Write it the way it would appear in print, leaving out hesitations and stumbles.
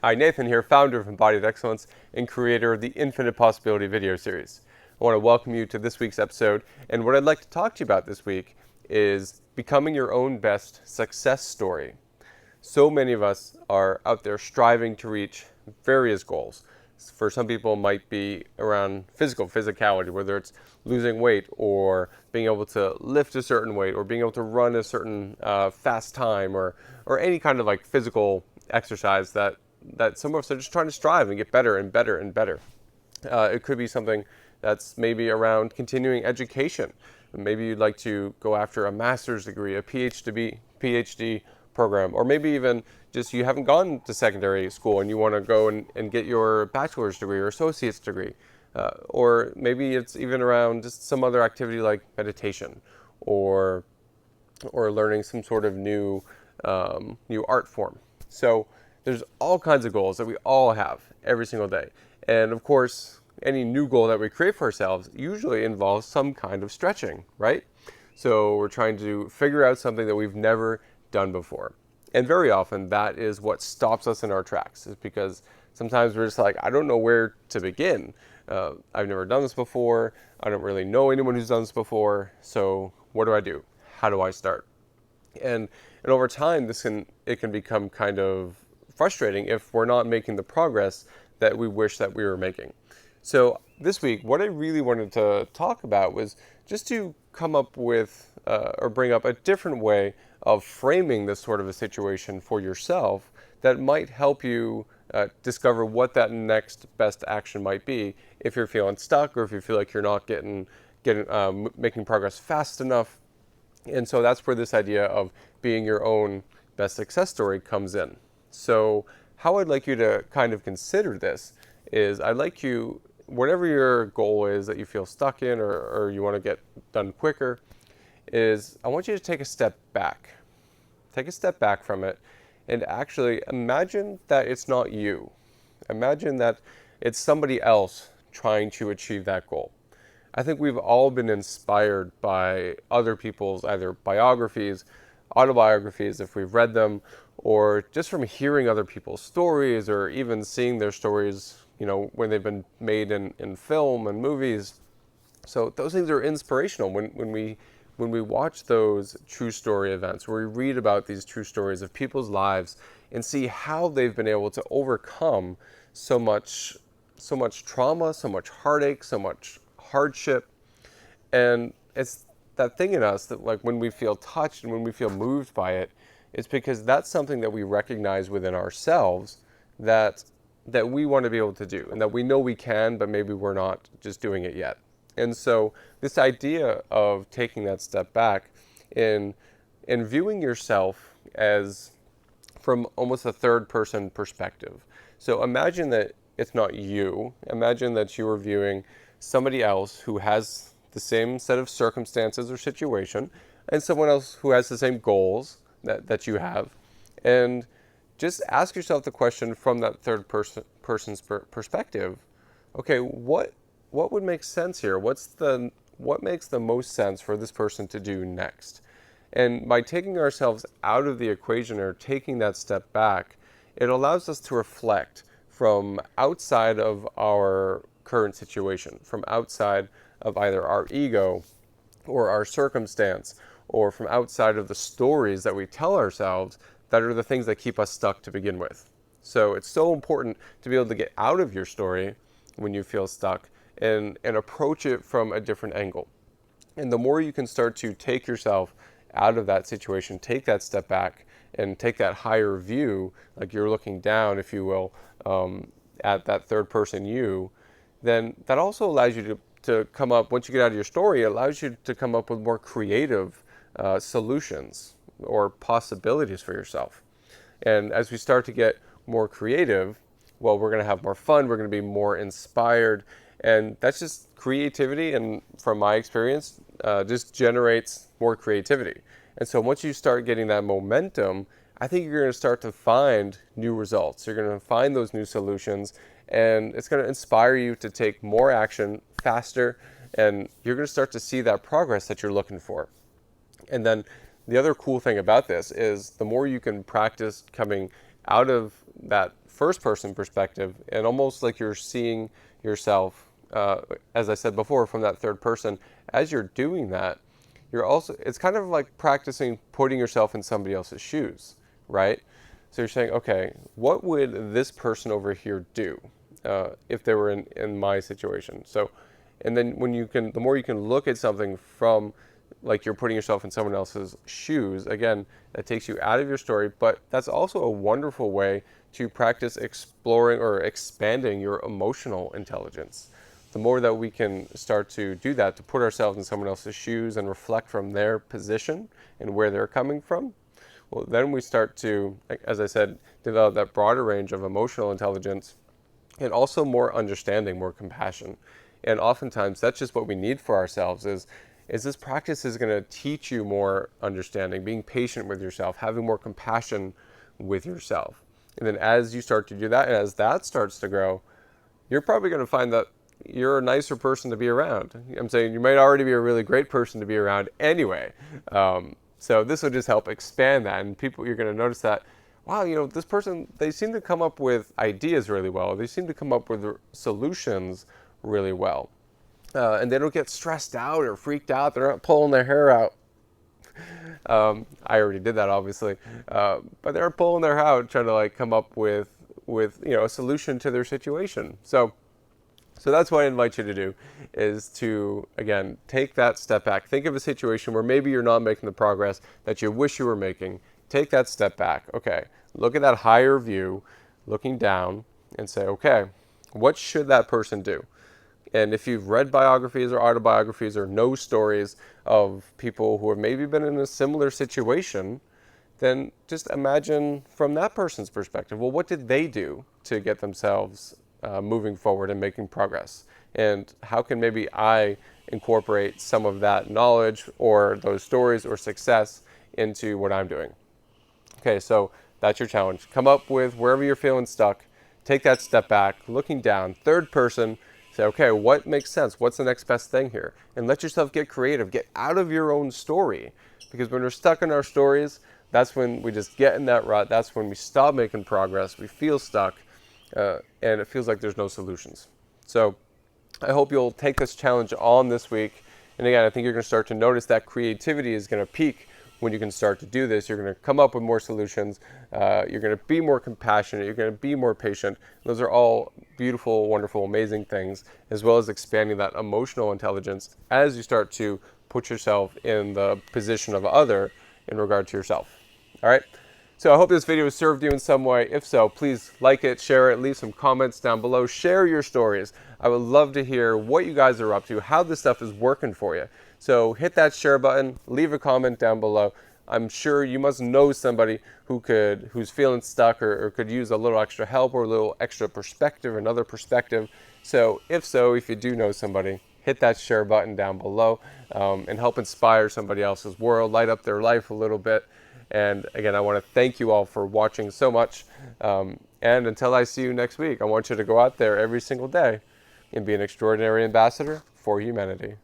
Hi, Nathan here, founder of Embodied Excellence and creator of the Infinite Possibility video series. I want to welcome you to this week's episode, and what I'd like to talk to you about this week is becoming your own best success story. So many of us are out there striving to reach various goals. For some people, it might be around physicality, whether it's losing weight or being able to lift a certain weight or being able to run a certain fast time or any kind of like physical exercise that some of us are just trying to strive and get better and better and better. It could be something that's maybe around continuing education. Maybe you'd like to go after a master's degree, a PhD program, or maybe even just you haven't gone to secondary school and you want to go and get your bachelor's degree or associate's degree. Or maybe it's even around just some other activity like meditation or learning some sort of new art form. So there's all kinds of goals that we all have every single day. And of course, any new goal that we create for ourselves usually involves some kind of stretching, right? So we're trying to figure out something that we've never done before. And very often that is what stops us in our tracks, is because sometimes we're just like, I don't know where to begin. I've never done this before. I don't really know anyone who's done this before. So what do I do? How do I start? And over time, it can become kind of frustrating if we're not making the progress that we wish that we were making. So this week, what I really wanted to talk about was just to come up with or bring up a different way of framing this sort of a situation for yourself that might help you discover what that next best action might be if you're feeling stuck or if you feel like you're not making progress fast enough. And so that's where this idea of being your own best success story comes in. So how I'd like you to kind of consider this is I'd like you, whatever your goal is that you feel stuck in or you want to get done quicker, is I want you to take a step back. Take a step back from it and actually imagine that it's not you. Imagine that it's somebody else trying to achieve that goal. I think we've all been inspired by other people's either biographies, autobiographies, if we've read them, or just from hearing other people's stories or even seeing their stories, when they've been made in film and movies. So those things are inspirational when we watch those true story events, where we read about these true stories of people's lives and see how they've been able to overcome so much trauma, so much heartache, so much hardship. And it's that thing in us that, like, when we feel touched and when we feel moved by it, it's because that's something that we recognize within ourselves that we want to be able to do and that we know we can, but maybe we're not just doing it yet. And so this idea of taking that step back in viewing yourself as from almost a third person perspective. So imagine that it's not you. Imagine that you are viewing somebody else who has the same set of circumstances or situation and someone else who has the same goals that you have. And just ask yourself the question from that person's perspective. Okay, what would make sense here? What makes the most sense for this person to do next? And by taking ourselves out of the equation or taking that step back, it allows us to reflect from outside of our current situation, from outside of either our ego or our circumstance, or from outside of the stories that we tell ourselves that are the things that keep us stuck to begin with. So it's so important to be able to get out of your story when you feel stuck and approach it from a different angle. And the more you can start to take yourself out of that situation, take that step back and take that higher view, like you're looking down, if you will, at that third person you, then that also allows you to come up, once you get out of your story, it allows you to come up with more creative solutions or possibilities for yourself. And as we start to get more creative, well, we're going to have more fun, we're going to be more inspired, and that's just creativity, and from my experience, just generates more creativity. And so once you start getting that momentum, I think you're going to start to find new results. You're going to find those new solutions, and it's going to inspire you to take more action faster, and you're going to start to see that progress that you're looking for. And then the other cool thing about this is the more you can practice coming out of that first person perspective, and almost like you're seeing yourself, as I said before, from that third person. As you're doing that, it's kind of like practicing putting yourself in somebody else's shoes, right? So you're saying, okay, what would this person over here do if they were in my situation? So, and then the more you can look at something from, like, you're putting yourself in someone else's shoes, again, that takes you out of your story, but that's also a wonderful way to practice exploring or expanding your emotional intelligence. The more that we can start to do that, to put ourselves in someone else's shoes and reflect from their position and where they're coming from, well, then we start to, as I said, develop that broader range of emotional intelligence and also more understanding, more compassion. And oftentimes that's just what we need for ourselves is this practice is going to teach you more understanding, being patient with yourself, having more compassion with yourself. And then as you start to do that, and as that starts to grow, you're probably going to find that you're a nicer person to be around. I'm saying you might already be a really great person to be around anyway. So this will just help expand that. And you're going to notice that, wow, this person, they seem to come up with ideas really well. They seem to come up with solutions really well. And they don't get stressed out or freaked out. They're not pulling their hair out. I already did that, obviously. But they're pulling their hair out, trying to come up with a solution to their situation. So that's what I invite you to do, is to, again, take that step back. Think of a situation where maybe you're not making the progress that you wish you were making. Take that step back. Okay, look at that higher view, looking down, and say, okay, what should that person do? And if you've read biographies or autobiographies or know stories of people who have maybe been in a similar situation, then just imagine from that person's perspective, well, what did they do to get themselves moving forward and making progress? And how can maybe I incorporate some of that knowledge or those stories or success into what I'm doing? Okay, so that's your challenge. Come up with, wherever you're feeling stuck, take that step back, looking down, third person, say, okay, what makes sense? What's the next best thing here? And let yourself get creative. Get out of your own story. Because when we're stuck in our stories, that's when we just get in that rut. That's when we stop making progress. We feel stuck. And it feels like there's no solutions. So I hope you'll take this challenge on this week. And again, I think you're going to start to notice that creativity is going to peak when you can start to do this. You're going to come up with more solutions. You're going to be more compassionate. You're going to be more patient. Those are all beautiful, wonderful, amazing things, as well as expanding that emotional intelligence as you start to put yourself in the position of other in regard to yourself. All right? So I hope this video has served you in some way. If so, please like it, share it, leave some comments down below, share your stories. I would love to hear what you guys are up to, how this stuff is working for you. So hit that share button, leave a comment down below. I'm sure you must know somebody who's feeling stuck or could use a little extra help or a little extra perspective, another perspective. So if you do know somebody, hit that share button down below and help inspire somebody else's world, light up their life a little bit. And again, I want to thank you all for watching so much. And until I see you next week, I want you to go out there every single day and be an extraordinary ambassador for humanity.